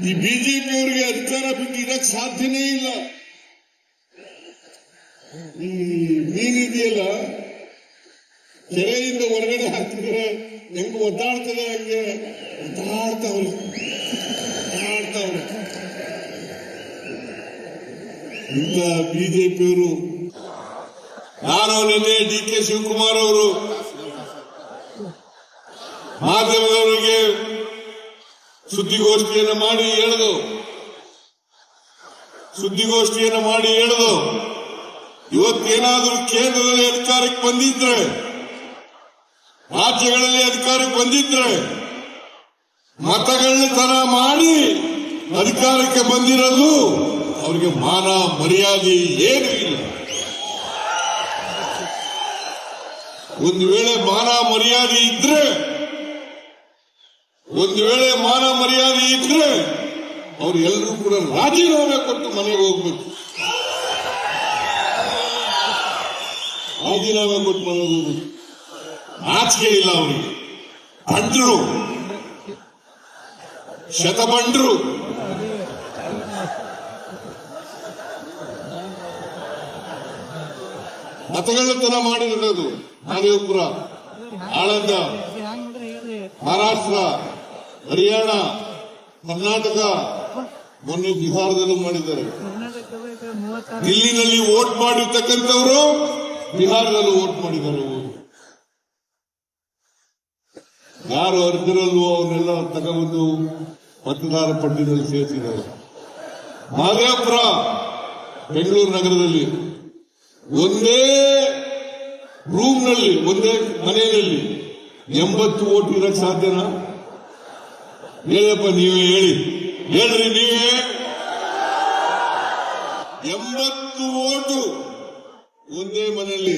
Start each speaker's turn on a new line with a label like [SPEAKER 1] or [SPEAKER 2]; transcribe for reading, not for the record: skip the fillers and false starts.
[SPEAKER 1] ಈ ಬಿಜೆಪಿಯವರಿಗೆ ಅಧಿಕಾರ ಬಿಟ್ಟು ಇರಕ್ ಸಾಧ್ಯನೇ ಇಲ್ಲ. ಈ ಮೀನಿದೆಯಲ್ಲ ಕೆರೆಯಿಂದ ಹೊರಗಡೆ ಹಾಕಿದ್ರೆ ಹೆಂಗ್ ಒದ್ದಾಡ್ತದೆ ಹಂಗೆ ಒದ್ದಾಡ್ತಾವ್ರೆ. ಇಂಥ ಬಿಜೆಪಿಯವರು. ನಾನು ನಿನ್ನೆ DK ಶಿವಕುಮಾರ್ ಅವರು ಮಾಧ್ಯಮದವರಿಗೆ ಸುದ್ದಿಗೋಷ್ಠಿಯನ್ನು ಮಾಡಿ ಹೇಳಿದು ಇವತ್ತೇನಾದರೂ ಕೇಂದ್ರದಲ್ಲಿ ಅಧಿಕಾರಕ್ಕೆ ಬಂದಿದ್ರೆ, ರಾಜ್ಯಗಳಲ್ಲಿ ಅಧಿಕಾರಕ್ಕೆ ಬಂದಿದ್ರೆ, ಮತಗಳ್ಳತನ ಮಾಡಿ ಅಧಿಕಾರಕ್ಕೆ ಬಂದಿರೋದು ಅವರಿಗೆ ಮಾನ ಮರ್ಯಾದೆ ಏನೂ ಇಲ್ಲ. ಒಂದು ವೇಳೆ ಮಾನ ಮರ್ಯಾದೆ ಇದ್ರೆ ಅವ್ರು ಎಲ್ಲರೂ ಕೂಡ ರಾಜೀನಾಮೆ ಕೊಟ್ಟು ಮನೆಗೆ ಹೋಗ್ಬೇಕು. ನಾಚಿಕೆ ಇಲ್ಲ ಅವರಿಗೆ. ಬಂಡ್ರು, ಶತಬಂಡ್ರು. ಮತಗಳ್ಳತನ ಮಾಡಿರೋದು ನಾಗೇಪುರ, ಆಳಂದ, ಮಹಾರಾಷ್ಟ್ರ, ಹರಿಯಾಣ, ಕರ್ನಾಟಕ, ಮೊನ್ನೆ ಬಿಹಾರದಲ್ಲೂ ಮಾಡಿದ್ದಾರೆ. ದಿಲ್ಲಿನಲ್ಲಿ ವೋಟ್ ಮಾಡಿರ್ತಕ್ಕಂಥವರು ಬಿಹಾರದಲ್ಲೂ ವೋಟ್ ಮಾಡಿದ್ದಾರೆ. ಯಾರು ಅರ್ಹರಲ್ವೋ ಅವನ್ನೆಲ್ಲ ತಗೊಂಡು ಮತದಾರ ಪಟ್ಟಿಯಲ್ಲಿ ಸೇರಿಸಿದ್ದಾರೆ. ನಾಗೇಪುರ, ಬೆಂಗಳೂರು ನಗರದಲ್ಲಿ ಒಂದೇ ರೂಮ್ನಲ್ಲಿ, ಒಂದೇ ಮನೆಯಲ್ಲಿ 80 ವೋಟ್ ಇರಕ್ ಸಾಧ್ಯನಾ? ಹೇಳಪ್ಪ, ನೀವೇ ಹೇಳ್ರಿ ನೀವೇ. 80 ವೋಟು ಒಂದೇ ಮನೆಯಲ್ಲಿ.